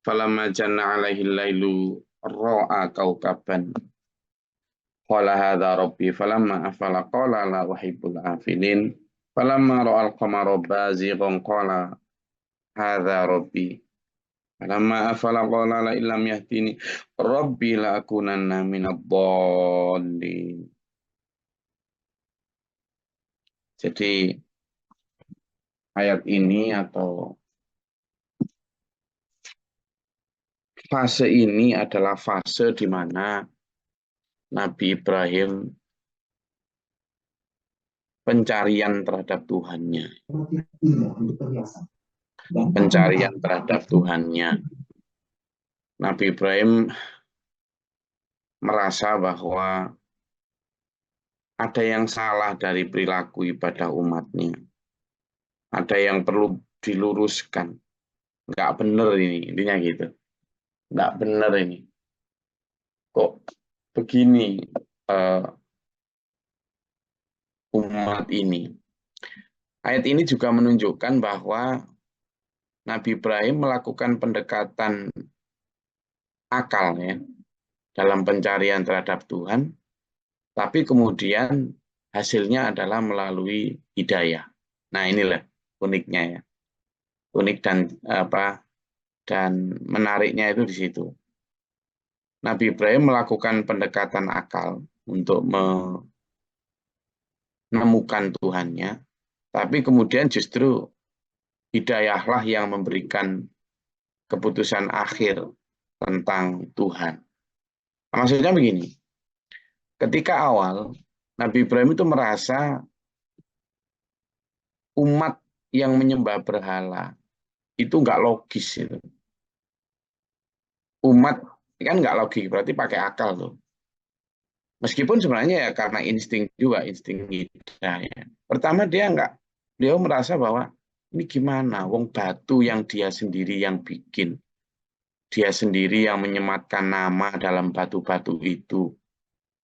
Falamma janna alaihi lailu ra'a kaukaban qala hadza rabbi falamma afala qala la uhibbul afilin falamma ra'al qamara bazighan qala hadza rabbi falamma afala qala la illam yahdini rabbi la akunanna minadh dhallin. Jadi ayat ini atau fase ini adalah fase di mana Nabi Ibrahim pencarian terhadap Tuhannya. Pencarian terhadap Tuhannya. Nabi Ibrahim merasa bahwa ada yang salah dari perilaku ibadah umatnya. Ada yang perlu diluruskan. Nggak benar ini, intinya gitu. Nggak benar ini. Kok begini umat ini. Ayat ini juga menunjukkan bahwa Nabi Ibrahim melakukan pendekatan akal ya dalam pencarian terhadap Tuhan, tapi kemudian hasilnya adalah melalui hidayah. Nah, inilah uniknya ya. Unik dan menariknya itu di situ. Nabi Ibrahim melakukan pendekatan akal untuk menemukan Tuhannya, tapi kemudian justru hidayahlah yang memberikan keputusan akhir tentang Tuhan. Maksudnya begini, ketika awal Nabi Ibrahim itu merasa umat yang menyembah berhala itu nggak logis itu. Umat kan nggak logis, berarti pakai akal tuh. Meskipun sebenarnya ya karena insting juga, insting hidayah. Pertama dia merasa bahwa ini gimana, wong batu yang dia sendiri yang bikin, dia sendiri yang menyematkan nama dalam batu-batu itu,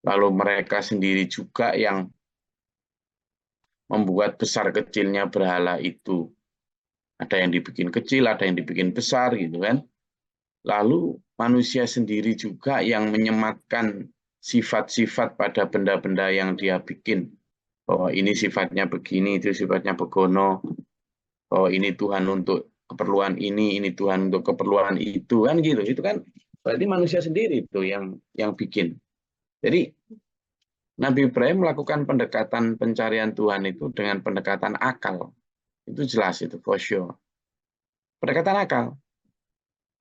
lalu mereka sendiri juga yang membuat besar kecilnya berhala itu. Ada yang dibikin kecil, ada yang dibikin besar gitu kan. Lalu manusia sendiri juga yang menyematkan sifat-sifat pada benda-benda yang dia bikin. Bahwa ini sifatnya begini, itu sifatnya begono. Bahwa ini Tuhan untuk keperluan ini Tuhan untuk keperluan itu kan gitu. Itu kan berarti manusia sendiri itu yang bikin. Jadi Nabi Ibrahim melakukan pendekatan pencarian Tuhan itu dengan pendekatan akal. Itu jelas itu, for sure. Pendekatan akal.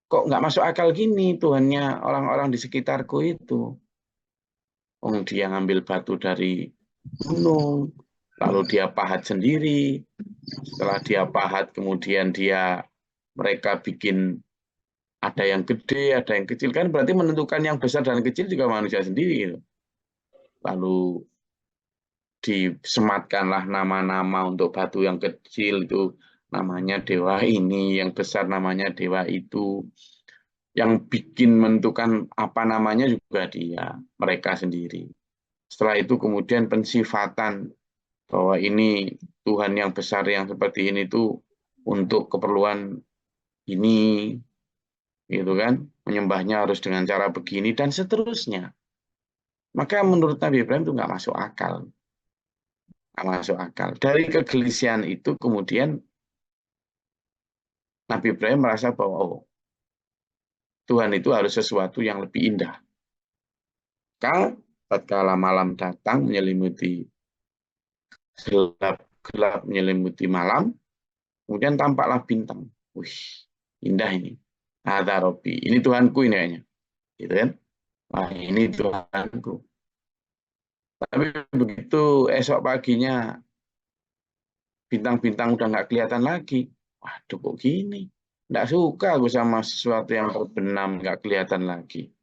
Kok nggak masuk akal gini Tuhannya orang-orang di sekitarku itu. Dia ngambil batu dari gunung, lalu dia pahat sendiri. Setelah dia pahat, kemudian mereka bikin ada yang gede, ada yang kecil. Kan berarti menentukan yang besar dan kecil juga manusia sendiri. Gitu. Lalu disematkanlah nama-nama untuk batu yang kecil itu namanya dewa ini, yang besar namanya dewa itu. Yang bikin menentukan apa namanya juga mereka sendiri. Setelah itu kemudian pensifatan bahwa ini Tuhan yang besar yang seperti ini tuh untuk keperluan ini, gitu kan, menyembahnya harus dengan cara begini dan seterusnya. Maka menurut Nabi Ibrahim itu nggak masuk akal. Nggak masuk akal. Dari kegelisahan itu kemudian Nabi Ibrahim merasa bahwa Tuhan itu harus sesuatu yang lebih indah. Tatkala malam datang menyelimuti gelap menyelimuti malam, kemudian tampaklah bintang. Wih, indah ini. Hadza Rabbi. Ini Tuhanku ini kayaknya. Gitu kan? Wah, ini Tuhanku. Tapi begitu esok paginya bintang-bintang udah nggak kelihatan lagi. Waduh kok gini? Nggak suka aku sama sesuatu yang terbenam nggak kelihatan lagi.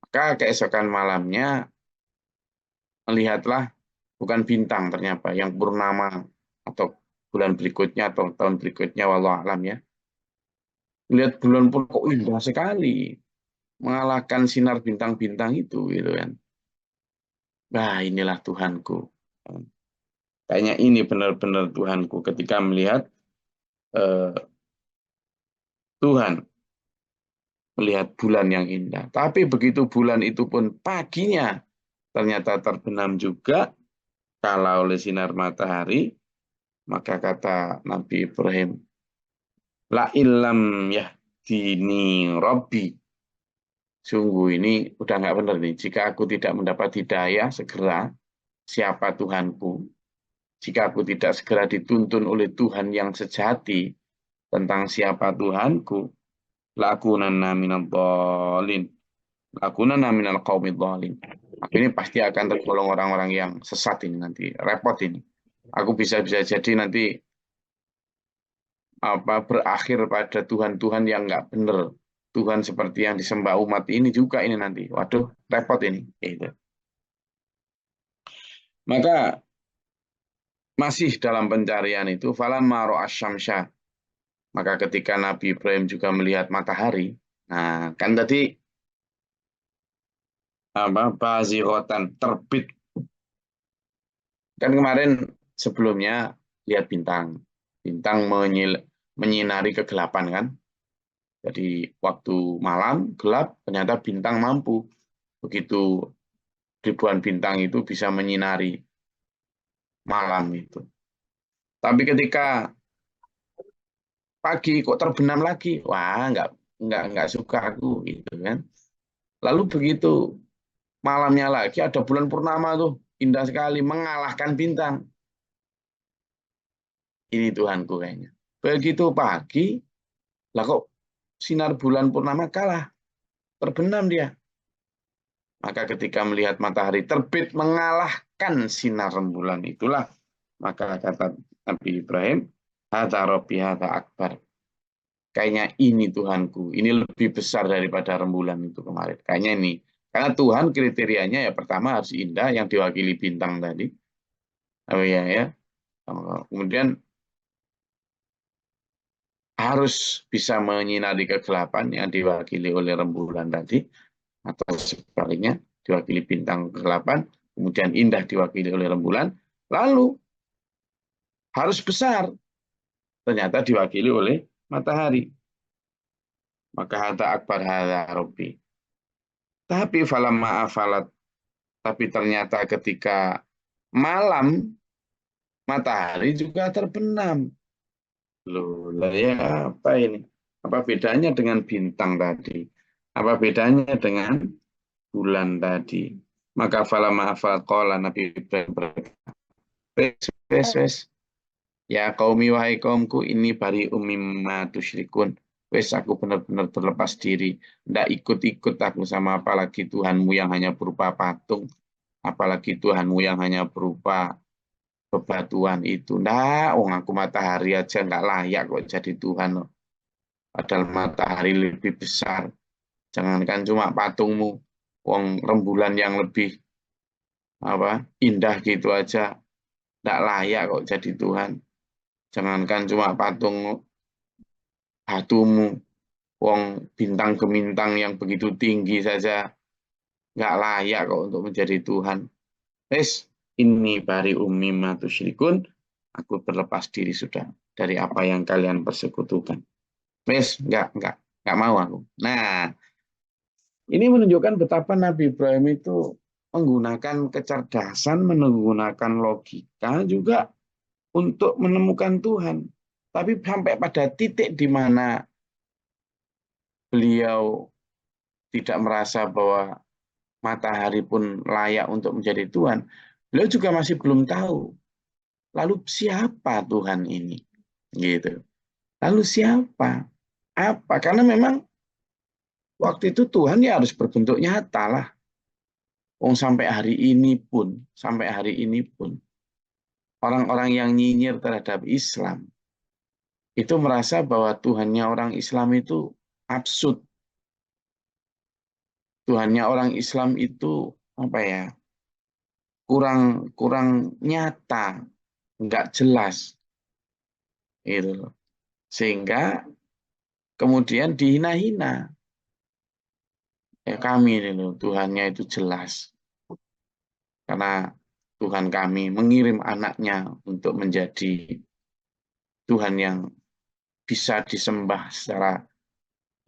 Maka keesokan malamnya melihatlah bukan bintang ternyata yang purnama atau bulan berikutnya atau tahun berikutnya wallahu alam ya. Lihat bulan pun kok indah sekali. Mengalahkan sinar bintang-bintang itu gitu kan. Nah, inilah Tuhanku. Kayaknya ini benar-benar Tuhanku ketika melihat Tuhan melihat bulan yang indah. Tapi begitu bulan itu pun paginya ternyata terbenam juga kalah oleh sinar matahari, maka kata Nabi Ibrahim, la illam yahdini Rabbi. Sungguh ini udah nggak benar nih. Jika aku tidak mendapat hidayah segera, siapa Tuhanku? Jika aku tidak segera dituntun oleh Tuhan yang sejati tentang siapa Tuhanku, lakunanna minadh dhalin. Lakunanna minal qaumidh dhalin. Aku ini pasti akan tergolong orang-orang yang sesat ini nanti, repot ini. Aku bisa-bisa jadi nanti berakhir pada Tuhan-Tuhan yang nggak benar. Tuhan seperti yang disembah umat ini juga ini nanti. Waduh, repot ini. Gitu. Maka masih dalam pencarian itu, falamma ra'a asy-syamsa. Maka ketika Nabi Ibrahim juga melihat matahari, nah kan tadi bazighatan terbit. Kan kemarin sebelumnya lihat bintang. Bintang menyinari kegelapan kan. Jadi waktu malam gelap ternyata bintang mampu. Begitu ribuan bintang itu bisa menyinari malam itu. Tapi ketika pagi kok terbenam lagi, wah nggak suka aku gitu kan. Lalu begitu malamnya lagi ada bulan purnama tuh indah sekali mengalahkan bintang. Ini Tuhanku kayaknya. Begitu pagi, lah kok sinar bulan purnama kalah, terbenam dia. Maka ketika melihat matahari terbit mengalahkan sinar rembulan itulah, maka kata Nabi Ibrahim, hadza rabbi hadza akbar. Kayaknya ini Tuhanku, ini lebih besar daripada rembulan itu kemarin. Kayaknya ini. Karena Tuhan kriterianya ya pertama harus indah yang diwakili bintang tadi. Oh ya ya. Kemudian harus bisa menyinari kegelapan yang diwakili oleh rembulan tadi, atau sebaliknya diwakili bintang kegelapan, kemudian indah diwakili oleh rembulan, lalu harus besar, ternyata diwakili oleh matahari. Maka hata akbar hada robbi. Tapi falamma afalat, tapi ternyata ketika malam matahari juga terbenam. Loh, lah ya apa ini? Apa bedanya dengan bintang tadi? Apa bedanya dengan bulan tadi? Maka falamma afalat qala Nabi Ibrahim berkata, wes, ya qaumi wahai kaumku ini bari mimma tusyrikun. Wes aku benar-benar berlepas diri. Ndak ikut-ikut aku sama apalagi Tuhanmu yang hanya berupa patung. Apalagi Tuhanmu yang hanya berupa bebatuan itu. Ndak, wong aku matahari aja nggak layak kok jadi Tuhan. Padahal matahari lebih besar. Jangankan cuma patungmu. Wong rembulan yang lebih indah gitu aja. Ndak layak kok jadi Tuhan. Jangankan cuma patung batumu, wong bintang gemintang yang begitu tinggi saja nggak layak kok untuk menjadi Tuhan. Wes, ini bari ummi matusyrikun, aku berlepas diri sudah dari apa yang kalian persekutukan. Wes, nggak mau aku. Nah, ini menunjukkan betapa Nabi Ibrahim itu menggunakan kecerdasan, menggunakan logika juga untuk menemukan Tuhan. Tapi sampai pada titik di mana beliau tidak merasa bahwa matahari pun layak untuk menjadi Tuhan, beliau juga masih belum tahu. Lalu siapa Tuhan ini? Gitu. Lalu siapa? Apa? Karena memang waktu itu Tuhan ya harus berbentuk nyata lah. Sampai hari ini pun orang-orang yang nyinyir terhadap Islam itu merasa bahwa Tuhannya orang Islam itu absurd. Tuhannya orang Islam itu apa ya? Kurang kurang nyata, nggak jelas, gitu loh. Sehingga kemudian dihina-hina. Ya kami ini loh, Tuhannya itu jelas. Karena Tuhan kami mengirim anaknya untuk menjadi Tuhan yang bisa disembah secara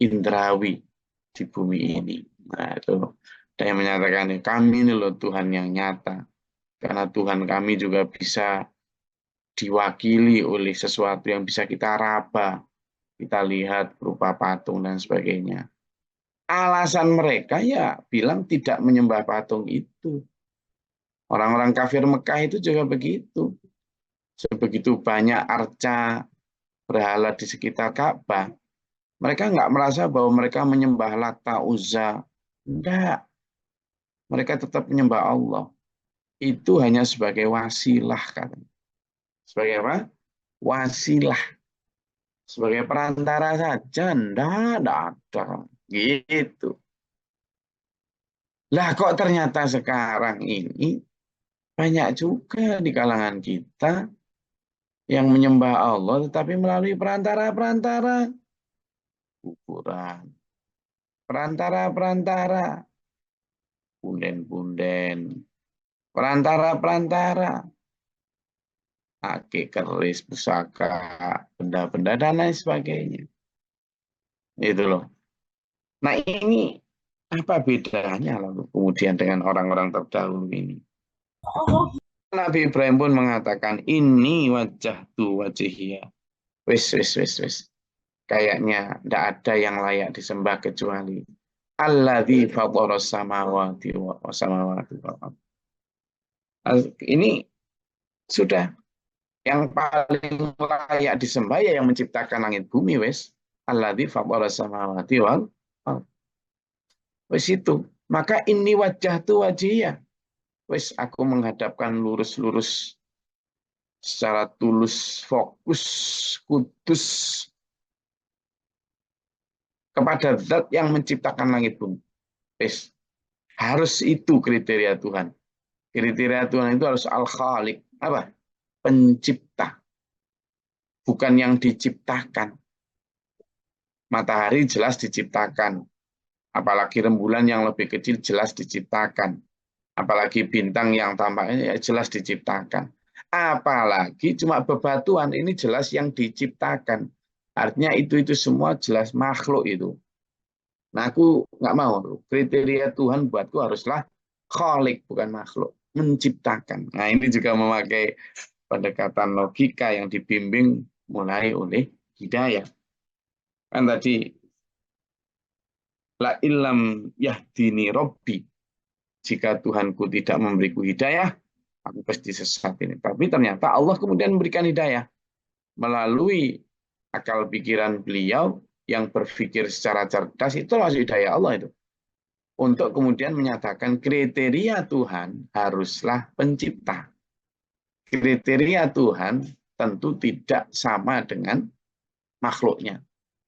indrawi. di bumi ini. Nah, itu ada yang menyatakan kami ini loh Tuhan yang nyata. Karena Tuhan kami juga bisa diwakili oleh sesuatu yang bisa kita raba, kita lihat berupa patung dan sebagainya. Alasan mereka ya bilang tidak menyembah patung itu. Orang-orang kafir Mekah itu juga begitu. Sebegitu banyak arca berhala di sekitar Ka'bah, mereka nggak merasa bahwa mereka menyembah Lata Uzza. Enggak, mereka tetap menyembah Allah. Itu hanya sebagai wasilah, katanya. Sebagai apa? Wasilah. Sebagai perantara saja, enggak ada. Gitu. Lah kok ternyata sekarang ini banyak juga di kalangan kita yang menyembah Allah tetapi melalui perantara-perantara. Kuburan, perantara-perantara, punden-punden, perantara-perantara, akik keris, pusaka, benda-benda, dan lain sebagainya. Itu loh. Nah ini apa bedanya lalu kemudian dengan orang-orang terdahulu ini? Nabi Ibrahim pun mengatakan, ini wajah tu wajihia. Wis, wis, wis, wis. Kayaknya tidak ada yang layak disembah kecuali Alladzi fataras samawati wa samawati wal ardh. Ini sudah yang paling layak disembah ya yang menciptakan langit bumi wes. Alladzi fataras samawati wal ardh. Wes itu. Maka ini wajah tu wajihnya. Wes aku menghadapkan lurus-lurus secara tulus, fokus, kudus kepada zat yang menciptakan langit bumi. Wes, harus itu kriteria Tuhan. Kriteria Tuhan itu harus al-khaliq, apa? Pencipta, bukan yang diciptakan. Matahari jelas diciptakan, apalagi rembulan yang lebih kecil jelas diciptakan, apalagi bintang yang tampaknya jelas diciptakan. Apalagi cuma bebatuan ini jelas yang diciptakan. Artinya itu semua jelas makhluk itu. Nah aku nggak mau tuh. Kriteria Tuhan buatku haruslah khalik bukan makhluk, menciptakan. Nah ini juga memakai pendekatan logika yang dibimbing mulai oleh hidayah. Kan tadi la illam yahdini robbi, jika Tuhanku tidak memberiku hidayah, aku pasti sesat ini. Tapi ternyata Allah kemudian memberikan hidayah melalui akal pikiran beliau yang berpikir secara cerdas, itu masuk hidayah Allah itu. Untuk kemudian menyatakan kriteria Tuhan haruslah pencipta. Kriteria Tuhan tentu tidak sama dengan makhluknya.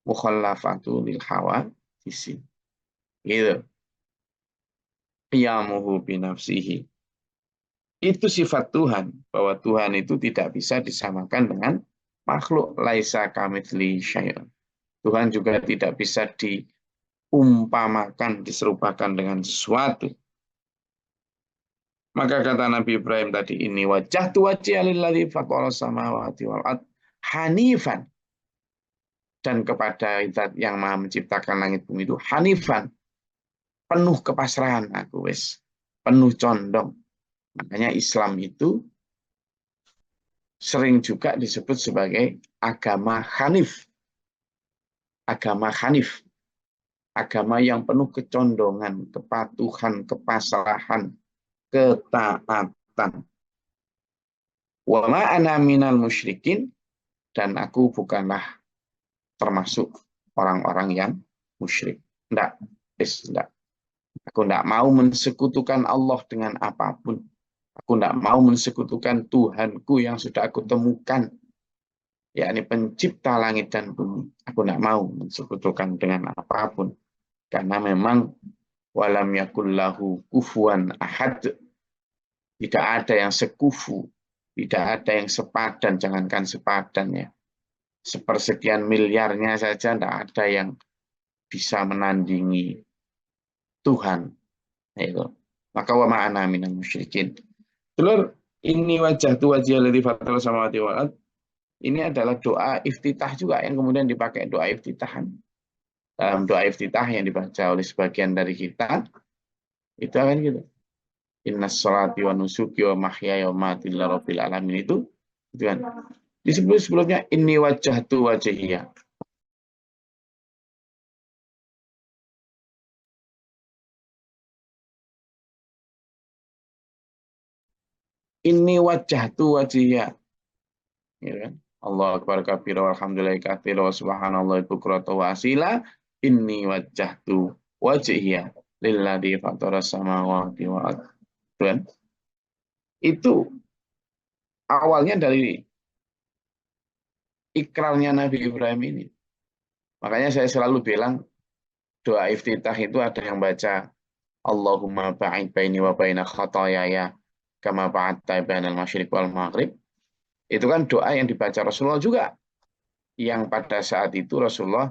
Mukhallafatu lil hawa isi. Gitu. Qiyamuhu binafsihi. Itu sifat Tuhan, bahwa Tuhan itu tidak bisa disamakan dengan makhluk. Laisa kamitsli syai'un. Tuhan juga tidak bisa diumpamakan, diserupakan dengan sesuatu. Maka kata Nabi Ibrahim tadi, ini wajah tu wajhi alilladzi fatara samawati wal ardh hanifan. Dan kepada zat yang maha menciptakan langit bumi itu hanifan. Penuh kepasrahan aku wes. Penuh condong. Makanya Islam itu sering juga disebut sebagai agama hanif. Agama hanif. Agama yang penuh kecondongan, kepatuhan, kepasrahan, ketaatan. Wa ma ana minal musyrikin, dan aku bukanlah termasuk orang-orang yang musyrik. Enggak, enggak. Aku enggak mau mensekutukan Allah dengan apapun. Aku enggak mau mensekutukan Tuhanku yang sudah aku temukan, yakni pencipta langit dan bumi. Aku enggak mau mensekutukan dengan apapun. Karena memang walam yakullahu kufuwan ahad. Tidak ada yang sekufu, tidak ada yang sepadan, jangankan sepadan ya. Sepersekian miliarnya saja tidak ada yang bisa menandingi Tuhan. Itu. Maka wa ma'ana minal musyrikin. Dulur, ini wajah tu wajah alladzi fatara samawati wal ardh. Ini adalah doa iftitah juga yang kemudian dipakai doa iftitahan. dalam doa iftitah yang dibaca oleh sebagian dari kita, itu akan gitu. Inna sholati wa nusuki wa mahyaya wa mamati lillahi rabbil alamin itu kan. Disebut sebelumnya inni wajjahtu wajhiya. Inni wajjahtu wajhiya. Ya kan? Allah akbar kabira walhamdulillahi katsira wa subhanallahi bukrata wa asila. Inni wajjahtu wajhiya lilladzi fatara samawati wal ardh. Kan? Itu awalnya dari ikrarnya Nabi Ibrahim ini. Makanya saya selalu bilang doa iftitah itu ada yang baca Allahumma ba'id baini wa baina khotoyaya kama ba'adta bainal masyriq wal maghrib. Itu kan doa yang dibaca Rasulullah juga. Yang pada saat itu Rasulullah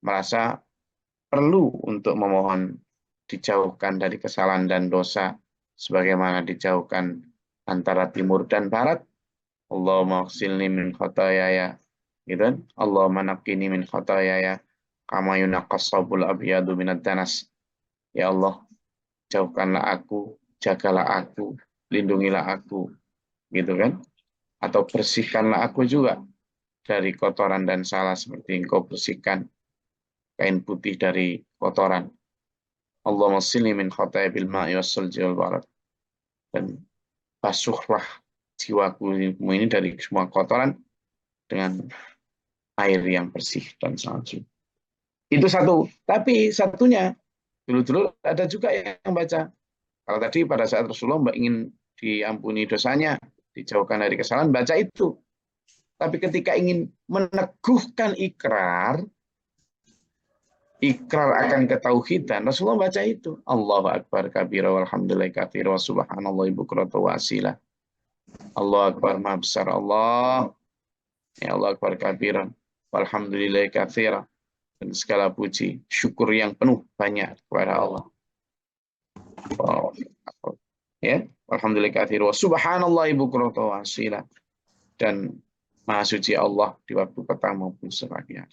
merasa perlu untuk memohon dijauhkan dari kesalahan dan dosa sebagaimana dijauhkan antara timur dan barat. Allahumma khsilni min khotoyaya. Gitu kan? Allahumma naqqini min khotoyaya kama yunaqqas sabul abyadu minad danas. Ya Allah, jauhkanlah aku, jagalah aku, lindungilah aku, gitu kan? Atau bersihkanlah aku juga dari kotoran dan salah seperti engkau bersihkan kain putih dari kotoran. Allahumma silni min khotaya bil ma'i wassalji wal barad. Dan basuhlah jiwaku ini dari semua kotoran dengan air yang bersih dan salju. Itu satu. Tapi satunya, dulu-dulu ada juga yang baca. Kalau tadi pada saat Rasulullah ingin diampuni dosanya, dijauhkan dari kesalahan, baca itu. Tapi ketika ingin meneguhkan ikrar akan ketauhidan, Rasulullah baca itu. Allahu Akbar kabira walhamdulillahi katsira wa subhanallahi bukrata wa asila. Allahu Akbar maha besar Allah. Ya Allah Akbar kabiran. Walhamdulillahi katsira. Dan segala puji, syukur yang penuh banyak kepada Allah. Ya, alhamdulillah katsir wa subhanallahi bukrata wa asila. Dan maha suci Allah di waktu petang maupun pagi hari.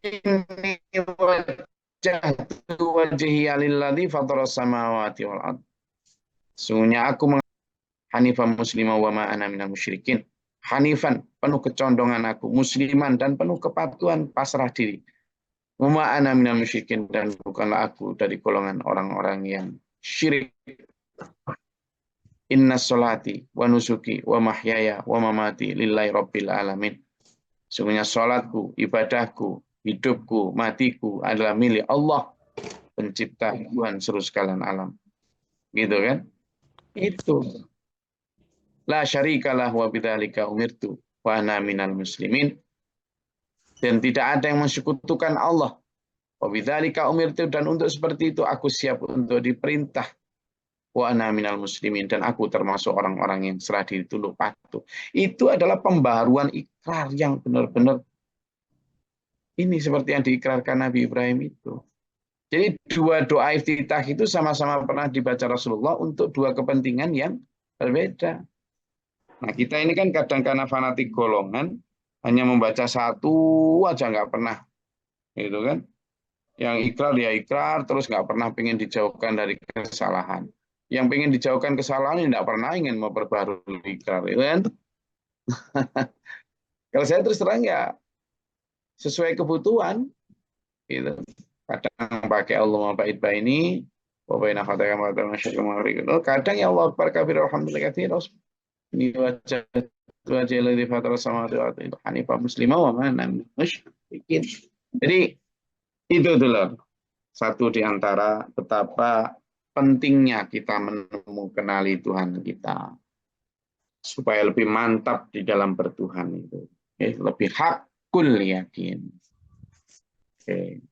Inni wajjahtu wajhiya lilladzi fatara samawati wal ardh. Sungguhnya aku hanifan muslimah wa ma ana minal musyrikin. Hanifan, penuh kecondongan aku, musliman dan penuh kepatuhan pasrah diri. Wa ma ana minal musyrikin dan bukanlah aku dari golongan orang-orang yang syirik. Inna sholati wa nusuki wa mahyaya wa mamati lillahi rabbil alamin. Sungguhnya sholatku, ibadahku, hidupku, matiku adalah milik Allah, pencipta Tuhan seluruh sekalian alam. Gitu kan? Itu. La syarikalah wa bidzalika umirtu wa ana minal muslimin. Dan tidak ada yang mensekutukan Allah. Wa bidzalika umirtu, dan untuk seperti itu aku siap untuk diperintah. Wa ana minal muslimin, dan aku termasuk orang-orang yang serah diri tunduk patuh. Itu adalah pembaharuan ikrar yang benar-benar ini seperti yang diikrarkan Nabi Ibrahim itu. Jadi dua doa iftitah itu sama-sama pernah dibaca Rasulullah untuk dua kepentingan yang berbeda. Nah kita ini kan kadang karena fanatik golongan hanya membaca satu aja nggak pernah, gitu kan? Yang ikrar ya ikrar, terus nggak pernah pengen dijauhkan dari kesalahan. Yang pengen dijauhkan kesalahan tidak pernah ingin memperbarui ikrar, itu kan? Kalau saya terus terang ya sesuai kebutuhan, gitu. Kadang pakai Allah bait ini, wabaina khataya kadang ya Allah berkabir alhamdulillah katsir. Ini wajah alladzi fatara samawati wal ardi hanifan muslimah wa ma ana musyrikin. Jadi itu dulu satu di antara betapa pentingnya kita mengenali Tuhan kita supaya lebih mantap di dalam bertuhan itu. Lebih hakul yakin. Oke.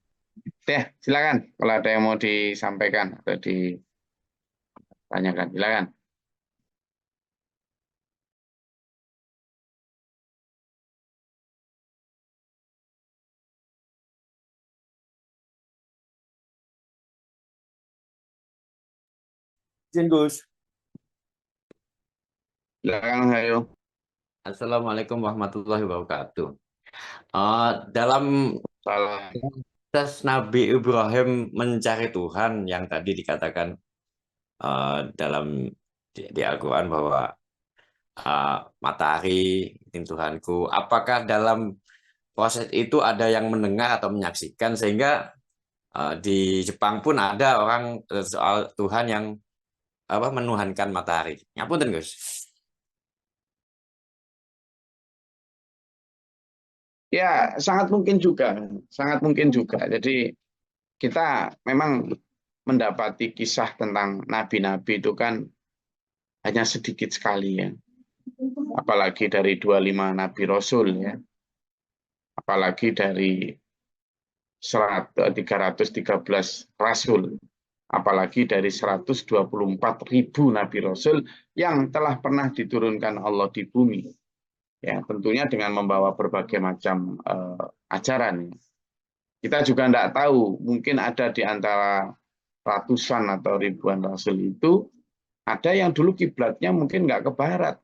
Deh, silakan kalau ada yang mau disampaikan atau ditanyakan, silakan. Izin Gus. Silakan, ayo. Assalamualaikum warahmatullahi wabarakatuh. Dalam Salah. Terus Nabi Ibrahim mencari Tuhan yang tadi dikatakan dalam di Al-Quran bahwa uh, matahari ini Tuhanku. Apakah dalam proses itu ada yang mendengar atau menyaksikan sehingga di Jepang pun ada orang soal Tuhan yang apa menuhankan matahari. Ngapunten, Gus. Ya, sangat mungkin juga, sangat mungkin juga. Jadi kita memang mendapati kisah tentang nabi-nabi itu kan hanya sedikit sekali ya. Apalagi dari 25 nabi rasul ya. Apalagi dari 313 rasul. Apalagi dari 124.000 nabi rasul yang telah pernah diturunkan Allah di bumi. Ya, tentunya dengan membawa berbagai macam ajaran. Kita juga tidak tahu, mungkin ada di antara ratusan atau ribuan rasul itu, ada yang dulu kiblatnya mungkin nggak ke barat,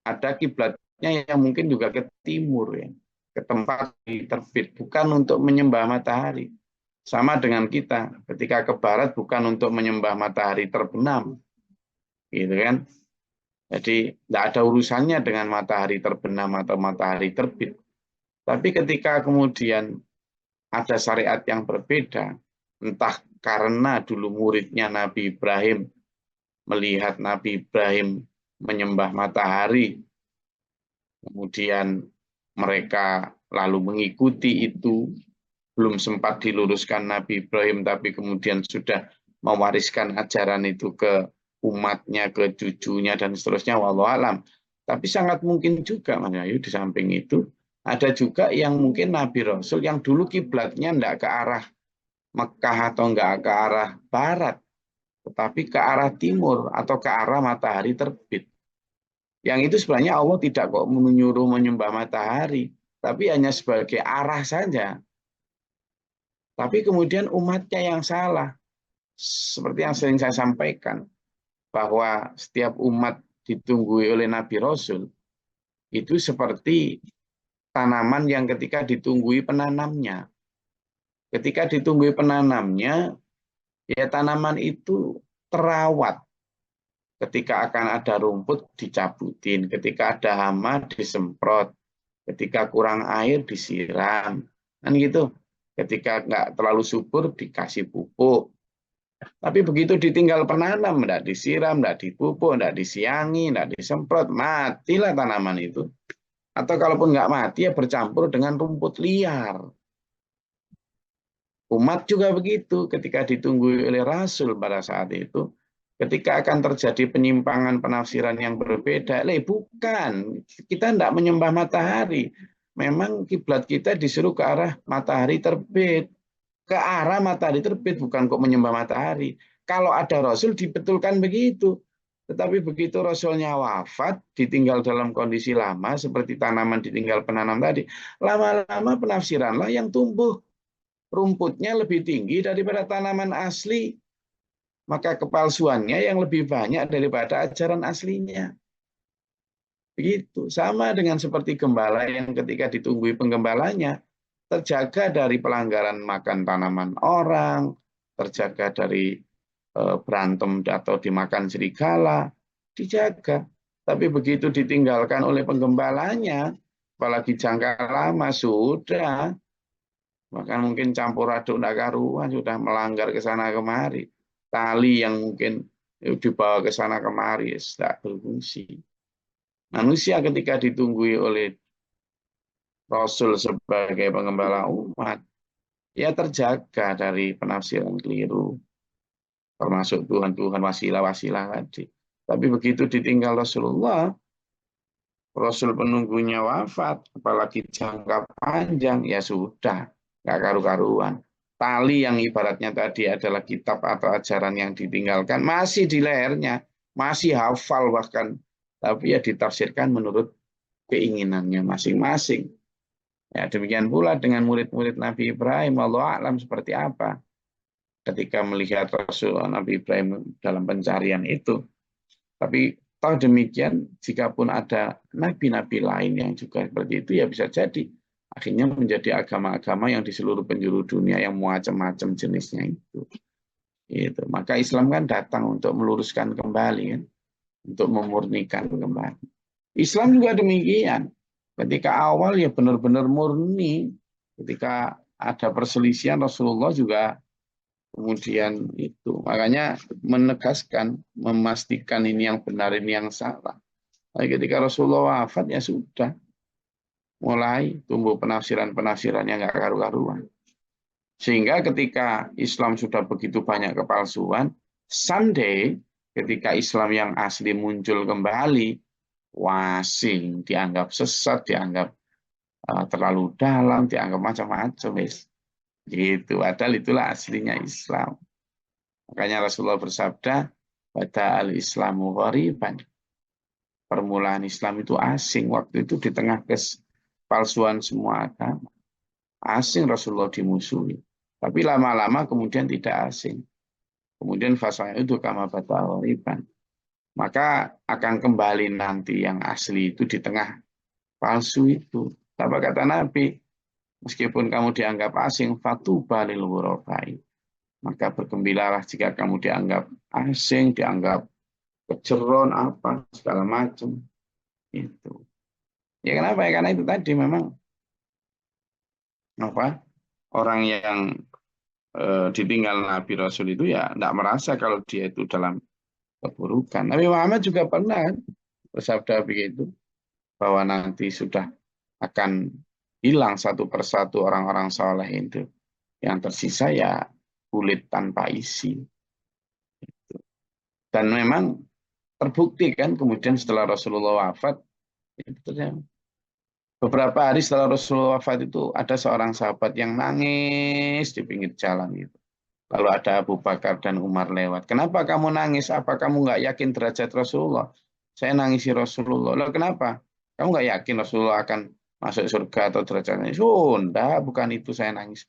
ada kiblatnya yang mungkin juga ke timur, ya, ke tempat terbit, bukan untuk menyembah matahari. Sama dengan kita, ketika ke barat bukan untuk menyembah matahari terbenam, gitu kan? Jadi tidak ada urusannya dengan matahari terbenam atau matahari terbit. Tapi ketika kemudian ada syariat yang berbeda, entah karena dulu muridnya Nabi Ibrahim melihat Nabi Ibrahim menyembah matahari, kemudian mereka lalu mengikuti itu, belum sempat diluruskan Nabi Ibrahim, tapi kemudian sudah mewariskan ajaran itu ke umatnya, ke cucunya, dan seterusnya, wallahu alam. Tapi sangat mungkin juga, Mas Ayu, di samping itu, ada juga yang mungkin Nabi Rasul yang dulu kiblatnya tidak ke arah Mekah atau enggak ke arah barat, tetapi ke arah timur atau ke arah matahari terbit. Yang itu sebenarnya Allah tidak kok menyuruh menyembah matahari, tapi hanya sebagai arah saja. Tapi kemudian umatnya yang salah. Seperti yang sering saya sampaikan, bahwa setiap umat ditunggui oleh Nabi Rasul, itu seperti tanaman yang ketika ditunggui penanamnya. Ketika ditunggui penanamnya, ya tanaman itu terawat. Ketika akan ada rumput dicabutin, ketika ada hama disemprot, ketika kurang air disiram, kan gitu. Ketika nggak terlalu subur dikasih pupuk. Tapi begitu ditinggal penanam, nggak disiram, nggak dipupuk, nggak disiangi, nggak disemprot, matilah tanaman itu. Atau kalaupun nggak mati ya bercampur dengan rumput liar. Umat juga begitu ketika ditunggu oleh Rasul pada saat itu. Ketika akan terjadi penyimpangan penafsiran yang berbeda, bukan, kita tidak menyembah matahari. Memang kiblat kita disuruh ke arah matahari terbit. Ke arah matahari terbit, bukan kok menyembah matahari. Kalau ada Rasul dibetulkan begitu. Tetapi begitu Rasulnya wafat, ditinggal dalam kondisi lama, seperti tanaman ditinggal penanam tadi, lama-lama penafsiranlah yang tumbuh. Rumputnya lebih tinggi daripada tanaman asli, maka kepalsuannya yang lebih banyak daripada ajaran aslinya. Begitu. Sama dengan seperti gembala yang ketika ditunggui penggembalanya, terjaga dari pelanggaran makan tanaman orang, terjaga dari berantem atau dimakan serigala, dijaga. Tapi begitu ditinggalkan oleh penggembalanya, apalagi jangka lama, sudah. Bahkan mungkin campur aduk ndak karuan, sudah melanggar ke sana kemari. Tali yang mungkin dibawa ke sana kemari tidak berfungsi. Manusia ketika ditunggui oleh Rasul sebagai pengembala umat, ya terjaga dari penafsiran keliru, termasuk Tuhan-Tuhan wasilah-wasilah tadi. Tapi begitu ditinggal Rasulullah, Rasul penunggunya wafat, apalagi jangka panjang, ya sudah, nggak karu-karuan. Tali yang ibaratnya tadi adalah kitab atau ajaran yang ditinggalkan, masih di lehernya, masih hafal bahkan, tapi ya ditafsirkan menurut keinginannya masing-masing. Ya, demikian pula dengan murid-murid Nabi Ibrahim, Allah alam seperti apa. Ketika melihat Rasul Nabi Ibrahim dalam pencarian itu. Tapi toh demikian, jika pun ada nabi-nabi lain yang juga seperti itu, ya bisa jadi Akhirnya menjadi agama-agama yang di seluruh penjuru dunia yang macam-macam jenisnya itu. Gitu. Maka Islam kan datang untuk meluruskan kembali kan, untuk memurnikan kembali. Islam juga demikian. Ketika awal ya benar-benar murni. Ketika ada perselisihan Rasulullah juga kemudian itu. Makanya menegaskan, memastikan ini yang benar, ini yang salah. Tapi ketika Rasulullah wafat ya sudah. Mulai tumbuh penafsiran-penafsiran yang nggak karu-karuan. Sehingga ketika Islam sudah begitu banyak kepalsuan, someday ketika Islam yang asli muncul kembali, wasing, dianggap sesat, dianggap terlalu dalam, dianggap macam-macam. Gitu. Padahal itulah aslinya Islam. Makanya Rasulullah bersabda, pada al-Islamu ghariban. Permulaan Islam itu asing. Waktu itu di tengah kepalsuan semua agama. Asing Rasulullah dimusuhi. Tapi lama-lama kemudian tidak asing. Kemudian fasanya itu kama bata ghariban. Maka akan kembali nanti yang asli itu di tengah palsu itu. Apa kata Nabi? Meskipun kamu dianggap asing, fatuba lil ghurabai. Maka bergembiralah jika kamu dianggap asing, dianggap keceron, apa, segala macam. Itu. Ya kenapa? Ya, karena itu tadi memang apa orang yang ditinggal Nabi Rasul itu ya tidak merasa kalau dia itu dalam keburukan. Nabi Muhammad juga pernah bersabda begitu, bahwa nanti sudah akan hilang satu persatu orang-orang soleh itu. Yang tersisa ya kulit tanpa isi. Dan memang terbukti kan kemudian setelah Rasulullah wafat, beberapa hari setelah Rasulullah wafat itu ada seorang sahabat yang nangis di pinggir jalan gitu. Lalu ada Abu Bakar dan Umar lewat. Kenapa kamu nangis? Apa kamu nggak yakin derajat Rasulullah? Saya nangisi Rasulullah. Lalu kenapa? Kamu nggak yakin Rasulullah akan masuk surga atau derajatnya? Oh, enggak, bukan itu saya nangis.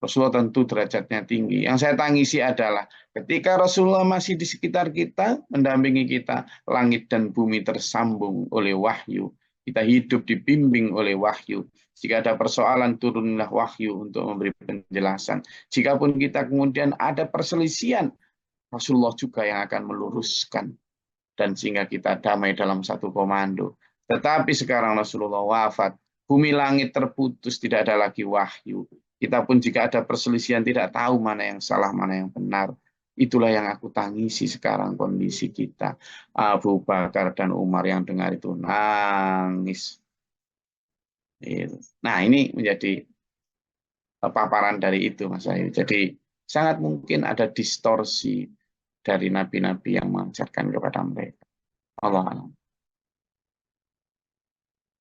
Rasulullah tentu derajatnya tinggi. Yang saya tangisi adalah ketika Rasulullah masih di sekitar kita, mendampingi kita, langit dan bumi tersambung oleh wahyu. Kita hidup dibimbing oleh wahyu. Jika ada persoalan, turunlah wahyu untuk memberi penjelasan. Jikapun kita kemudian ada perselisihan, Rasulullah juga yang akan meluruskan. Dan sehingga kita damai dalam satu komando. Tetapi sekarang Rasulullah wafat, bumi langit terputus, tidak ada lagi wahyu. Kita pun jika ada perselisihan tidak tahu mana yang salah, mana yang benar. Itulah yang aku tangisi sekarang kondisi kita. Abu Bakar dan Umar yang dengar itu nangis. Nah, ini menjadi paparan dari itu, Mas Ayu. Jadi sangat mungkin ada distorsi dari nabi-nabi yang mengajarkan kepada mereka. Allah alam.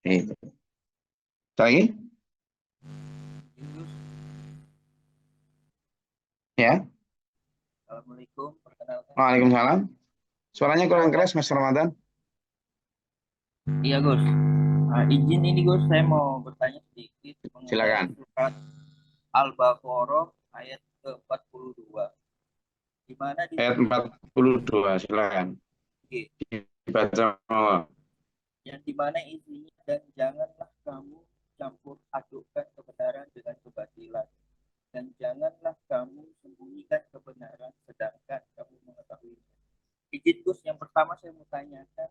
Itu. Lagi? Ya. Assalamualaikum. Perkenalkan. Waalaikumsalam. Suaranya kurang keras, Mas Ramadan. Iya, Gus. Izin ini, Gus, saya mau bertanya sedikit mengenai Silakan. surat Al-Baqarah ayat ke-42. Di mana di Ayat sini 42, silakan. Dibaca. yang di mana isinya, dan janganlah kamu campur adukkan kebenaran dengan kebatilan, dan janganlah kamu sembunyikan kebenaran sedangkan kamu mengetahuinya. Izin, Gus, yang pertama saya mau tanyakan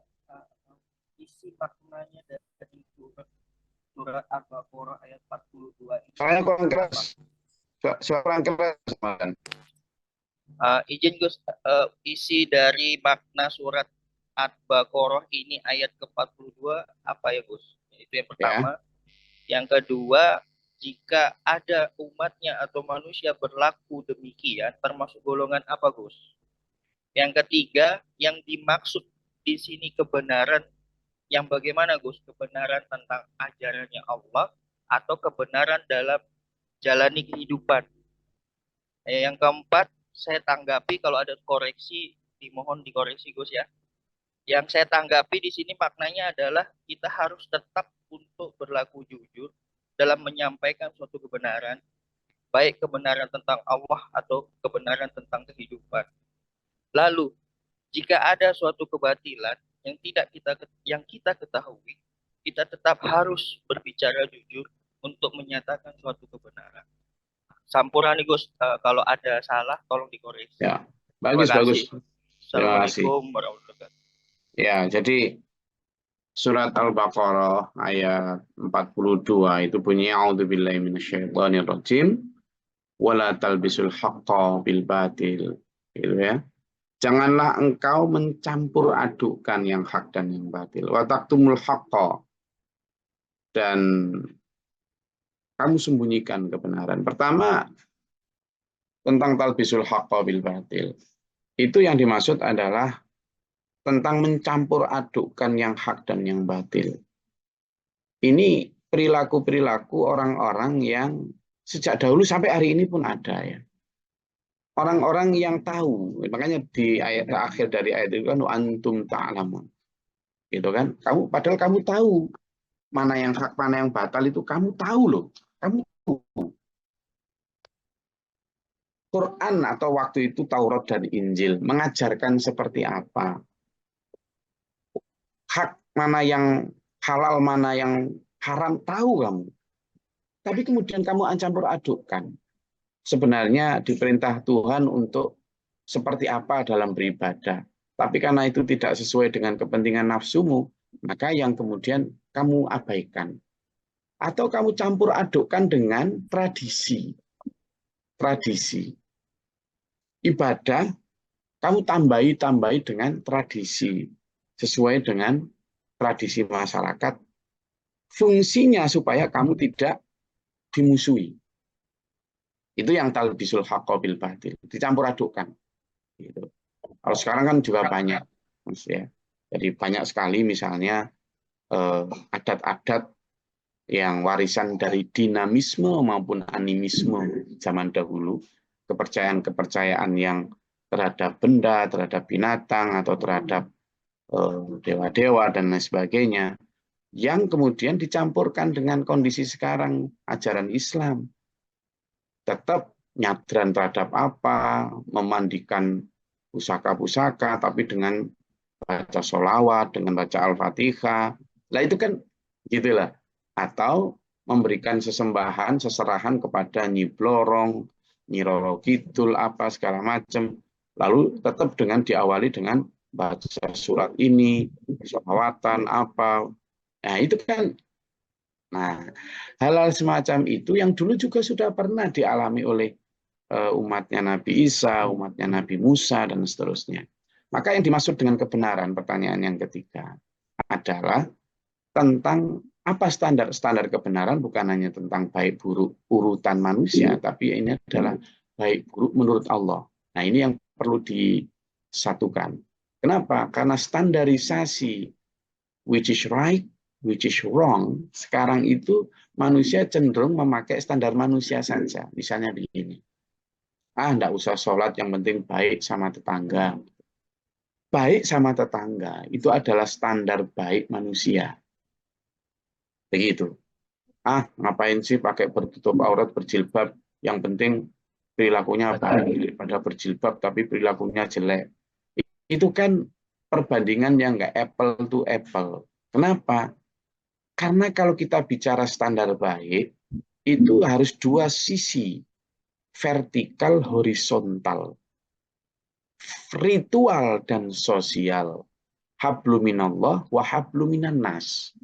isi maknanya dari surat Al-Baqarah ayat 42 ini. Suaranya kurang keras. Suara kurang keras, Ramadan. Izin, Gus, isi dari makna surat Al-Baqarah ini ayat ke-42 apa ya, Gus? Itu yang pertama. Ya. Yang kedua, jika ada umatnya atau manusia berlaku demikian, termasuk golongan apa, Gus? Yang ketiga, yang dimaksud di sini kebenaran yang bagaimana, Gus? Kebenaran tentang ajarannya Allah atau kebenaran dalam jalani kehidupan? Yang keempat, saya tanggapi kalau ada koreksi, dimohon dikoreksi, Gus ya. Yang saya tanggapi di sini maknanya adalah kita harus tetap untuk berlaku jujur dalam menyampaikan suatu kebenaran, baik kebenaran tentang Allah atau kebenaran tentang kehidupan. Lalu, jika ada suatu kebatilan yang kita ketahui, kita tetap harus berbicara jujur untuk menyatakan suatu kebenaran. Sampurani Gus, kalau ada salah tolong dikoreksi. Ya, Terima bagus, bagus. kasih. Terima kasih. Assalamualaikum warahmatullahi wabarakatuh. Ya, jadi surat Al-Baqarah ayat 42 itu bunyi a'udzubillahi minasyaitonirrajim wala talbisul haqqo bil batil. Gitu ya. Janganlah engkau mencampur adukkan yang hak dan yang batil. Wa taktumul haqqo, dan kamu sembunyikan kebenaran. Pertama, tentang talbisul haqqo bil batil. Itu yang dimaksud adalah tentang mencampur adukkan yang hak dan yang batil. Ini perilaku-perilaku orang-orang yang sejak dahulu sampai hari ini pun ada ya. Orang-orang yang tahu, makanya di ayat akhir dari ayat itu kan antum ta'lamun. Gitu kan? Padahal kamu tahu mana yang hak, mana yang batal itu kamu tahu loh. Kamu tahu. Quran atau waktu itu Taurat dan Injil mengajarkan seperti apa. Hak mana yang halal, mana yang haram, tahu kamu. Tapi kemudian kamu campur adukkan. Sebenarnya diperintah Tuhan untuk seperti apa dalam beribadah. Tapi karena itu tidak sesuai dengan kepentingan nafsumu, maka yang kemudian kamu abaikan. Atau kamu campur adukkan dengan tradisi. Tradisi. Ibadah, kamu tambahi dengan tradisi. Sesuai dengan tradisi masyarakat. Fungsinya supaya kamu tidak dimusuhi. Itu yang talbisul haqqo bil batil. Dicampur adukkan. Gitu. Kalau sekarang kan juga banyak. Ya. Jadi banyak sekali misalnya adat-adat yang warisan dari dinamisme maupun animisme zaman dahulu. Kepercayaan-kepercayaan yang terhadap benda, terhadap binatang, atau terhadap dewa-dewa dan lain sebagainya, yang kemudian dicampurkan dengan kondisi sekarang ajaran Islam. Tetap nyadran terhadap apa, memandikan pusaka-pusaka, tapi dengan baca sholawat, dengan baca Al-Fatihah. Lah itu kan gitulah. Atau memberikan sesembahan, seserahan kepada Nyi Blorong, Nyi Roro Kidul, apa segala macam. Lalu tetap dengan diawali dengan baca surat ini, sholawatan, apa. Nah, itu kan. Nah, hal-hal semacam itu yang dulu juga sudah pernah dialami oleh umatnya Nabi Isa, umatnya Nabi Musa, dan seterusnya. Maka yang dimaksud dengan kebenaran, pertanyaan yang ketiga, adalah tentang apa standar kebenaran, bukan hanya tentang baik buruk urutan manusia, tapi ini adalah baik buruk menurut Allah. Nah, ini yang perlu disatukan. Kenapa? Karena standarisasi which is right, which is wrong, sekarang itu manusia cenderung memakai standar manusia saja. Misalnya begini, enggak usah sholat, yang penting baik sama tetangga. Baik sama tetangga itu adalah standar baik manusia. Begitu. Ngapain sih pakai bertutup aurat, berjilbab, yang penting perilakunya baik, daripada berjilbab tapi perilakunya jelek. Itu kan perbandingan yang enggak apple to apple. Kenapa? Karena kalau kita bicara standar baik, itu harus dua sisi, vertikal, horizontal, ritual dan sosial, habluminallah wa habluminan nas.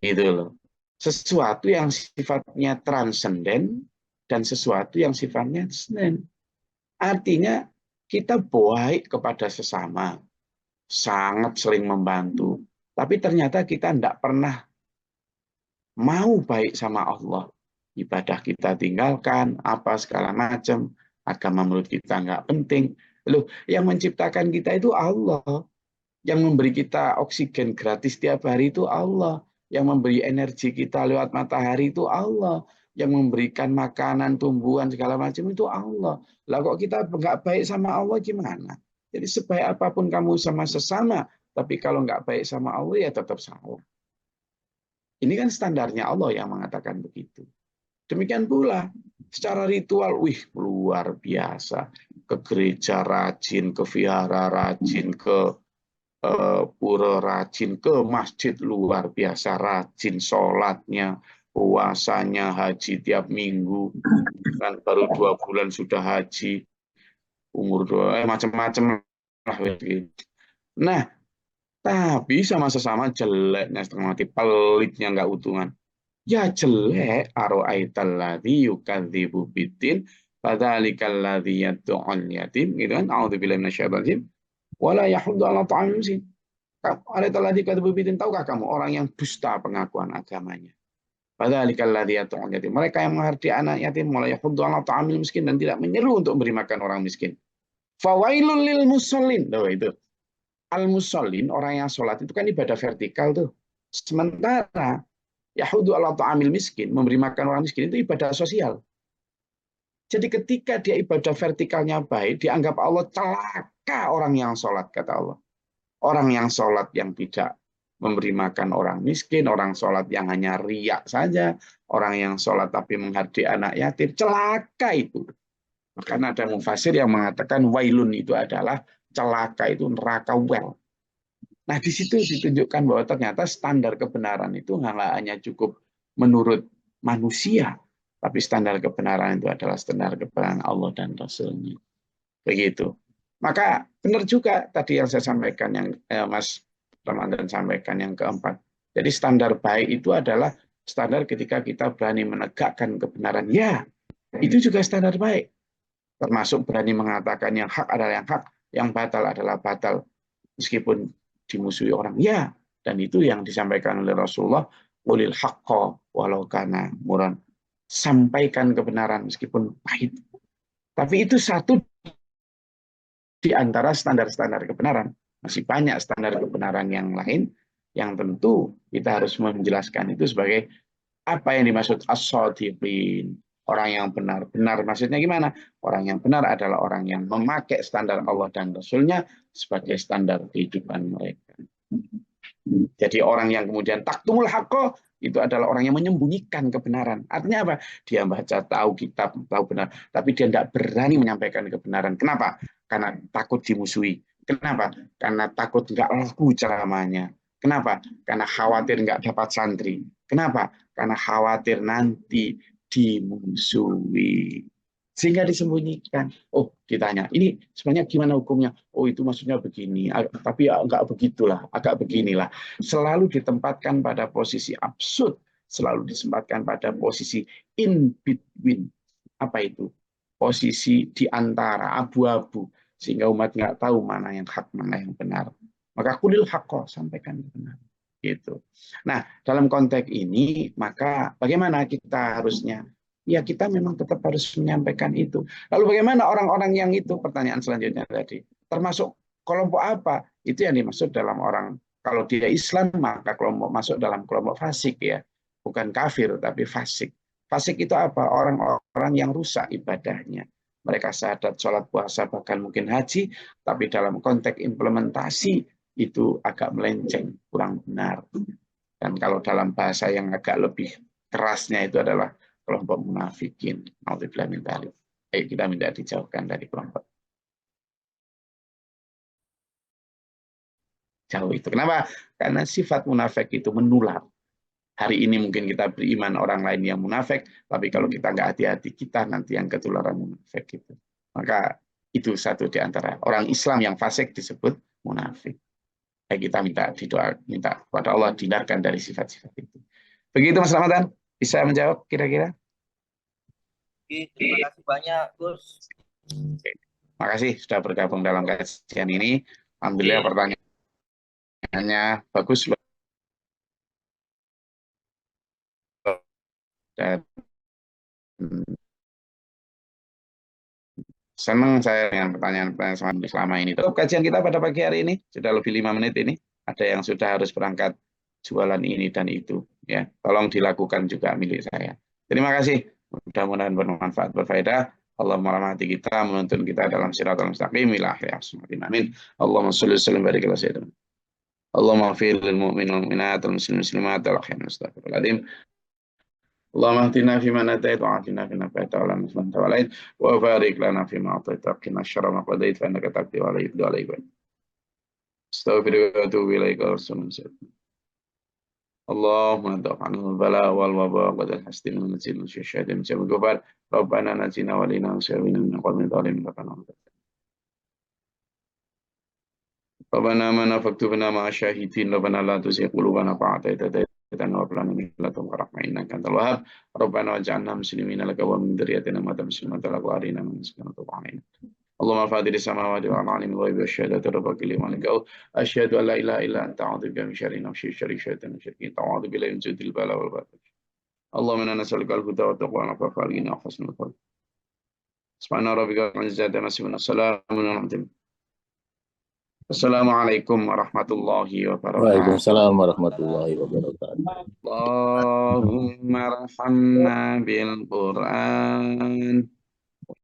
Gitu loh. Sesuatu yang sifatnya transenden dan sesuatu yang sifatnya transenden. Artinya kita baik kepada sesama, sangat sering membantu, tapi ternyata kita tidak pernah mau baik sama Allah. Ibadah kita tinggalkan, apa segala macam, agama menurut kita nggak penting. Loh, yang menciptakan kita itu Allah. Yang memberi kita oksigen gratis tiap hari itu Allah. Yang memberi energi kita lewat matahari itu Allah. Yang memberikan makanan, tumbuhan, segala macam itu Allah. Lah kok kita nggak baik sama Allah gimana? Jadi sebaik apapun kamu sama sesama, tapi kalau nggak baik sama Allah ya tetap salah. Ini kan standarnya Allah yang mengatakan begitu. Demikian pula secara ritual, luar biasa. Ke gereja rajin, ke vihara rajin, ke pura rajin, ke masjid luar biasa rajin sholatnya, puasanya haji tiap minggu, kan baru 2 bulan sudah haji, umur 2, macam-macam lah. Nah, tapi sama-sama jeleknya setengah mati, pelitnya nggak utuhan. Ya jelek, aro'aital ladzi yukadzibu biddin, fadzalikal ladzi yad'ul yatim, gitu kan? A'udzubillahi minasyaitonir rajim. Wala yahuddu 'ala ta'amil miskin. Araital ladzi yukadzibu biddin, tahukah kamu orang yang dusta pengakuan agamanya? Fadzalikal ladzi yad'ul yatim. Mereka yang menghardi anak yatim, wala yahuddu 'ala ta'amil miskin, dan tidak menyeru untuk memberi makan orang miskin. Fawailul lil musallin. Loh, itu. Al-musallin, orang yang sholat itu kan ibadah vertikal tuh. Sementara yahudu ala ta'amil miskin, memberi makan orang miskin, itu ibadah sosial. Jadi ketika dia ibadah vertikalnya baik, dianggap Allah celaka orang yang sholat, kata Allah. Orang yang sholat yang tidak memberi makan orang miskin, orang sholat yang hanya riak saja, orang yang sholat tapi menghardi anak yatim, celaka itu. Karena ada mufasir yang mengatakan wailun itu adalah celaka, itu neraka well. Nah, di situ ditunjukkan bahwa ternyata standar kebenaran itu nggak hanya cukup menurut manusia, tapi standar kebenaran itu adalah standar kebenaran Allah dan Rasul-Nya. Begitu. Maka benar juga tadi yang saya sampaikan, yang Mas Ramadan sampaikan yang keempat. Jadi standar baik itu adalah standar ketika kita berani menegakkan kebenaran. Ya, itu juga standar baik. Termasuk berani mengatakan yang hak adalah yang hak, yang batal adalah batal. Meskipun dimusuhi orang. Ya, dan itu yang disampaikan oleh Rasulullah, ulil haqqa walau kana muran. Sampaikan kebenaran meskipun pahit. Tapi itu satu di antara standar-standar kebenaran. Masih banyak standar kebenaran yang lain yang tentu kita harus menjelaskan itu sebagai apa yang dimaksud as-shadiqin, orang yang benar. Benar maksudnya gimana? Orang yang benar adalah orang yang memakai standar Allah dan Rasul-Nya sebagai standar kehidupan mereka. Jadi orang yang kemudian taktumul haqqo itu adalah orang yang menyembunyikan kebenaran. Artinya apa? Dia baca tahu kitab, tahu benar, tapi dia tidak berani menyampaikan kebenaran. Kenapa? Karena takut dimusuhi. Kenapa? Karena takut nggak laku ceramahnya. Kenapa? Karena khawatir nggak dapat santri. Kenapa? Karena khawatir nanti dimusuhi. Sehingga disembunyikan. Oh, ditanya, ini sebenarnya gimana hukumnya? Oh, itu maksudnya begini. Tapi enggak begitulah, agak beginilah. Selalu ditempatkan pada posisi absurd. Selalu ditempatkan pada posisi in between. Apa itu? Posisi di antara, abu-abu. Sehingga umat nggak tahu mana yang hak, mana yang benar. Maka kulil haqqo, sampaikan benar. Gitu. Nah, dalam konteks ini, maka bagaimana kita harusnya? Ya, kita memang tetap harus menyampaikan itu. Lalu bagaimana orang-orang yang itu? Pertanyaan selanjutnya tadi. Termasuk kelompok apa? Itu yang dimaksud dalam orang, kalau dia Islam, maka kelompok masuk dalam kelompok fasik ya. Bukan kafir, tapi fasik. Fasik itu apa? Orang-orang yang rusak ibadahnya. Mereka syahadat, sholat, puasa, bahkan mungkin haji, tapi dalam konteks implementasi itu agak melenceng, kurang benar. Dan kalau dalam bahasa yang agak lebih kerasnya itu adalah kelompok munafikin. Nauzubillah min dzalik. Ayo kita minta dijauhkan dari kelompok jauh itu. Kenapa? Karena sifat munafik itu menular. Hari ini mungkin kita beriman orang lain yang munafik, tapi kalau kita nggak hati-hati, kita nanti yang ketularan munafik itu. Maka itu satu di antara orang Islam yang fasik disebut munafik. Kita minta kepada Allah dihindarkan dari sifat-sifat itu. Begitu Mas Ramadan, bisa menjawab kira-kira? Terima kasih banyak, Gus. Terima kasih sudah bergabung dalam kajian ini. Alhamdulillah pertanyaannya bagus loh. Dan senang saya dengan pertanyaan-pertanyaan selama ini. Tutup kajian kita pada pagi hari ini, sudah lebih 5 menit ini. Ada yang sudah harus berangkat jualan ini dan itu. Ya, tolong dilakukan juga milik saya. Terima kasih. Mudah-mudahan bermanfaat, berfaedah. Allah merahmati kita, menuntun kita dalam siratal mustaqim ila akhir hayat. Amin. Allahumma sholli wa sallim barik ala sayyidina. Allahumma ighfir lil mu'minin wal mu'minat wal muslimin muslimat wal ahya'i astaghfirul azim. Allahumma ahdina fi man hadait wa atina fi man afait wa lam man tawallait wa barik lana fi ma atait wa qina syarra ma qadait fa innaka taqdi wa la yuqda alayka. Astaghfiruka wa atubu ilaika wa sallallahu اللهم ادع عنه البلاء والوباء قد الحسد ونزل الشهاد من جميع الكفار ربنا نجنا ولينا وسوينا من قوم ظالمين ربنا آمنا فاكتبنا مع الشاهدين ربنا لا تزغ قلوبنا بعد إذ هديتنا وهب لنا من لدنك رحمة إنك أنت الوهاب ربنا واجعلنا مسلمين لك ومن ذريتنا أمة مسلمة لك وأرنا من مسكنا تب علينا اللهم فاطر السماوات والأرض عالم الغيب والشهادة ربك لي مالك أشهد أن لا إله إلا أنت أعوذ بك من شر نفسي وشر الشيطان والمشركين تعوذ بالله من جود البلاء والباطل اللهم إنا نسألك الهدى والتقوى والعفاف والغنى وحسن الخلق سبحان ربك رب العزة عما يصفون السلام على المرسلين Assalamualaikum warahmatullahi wabarakatuh. Waalaikumsalam warahmatullahi wabarakatuh. Allahumma arhamna bil Qur'an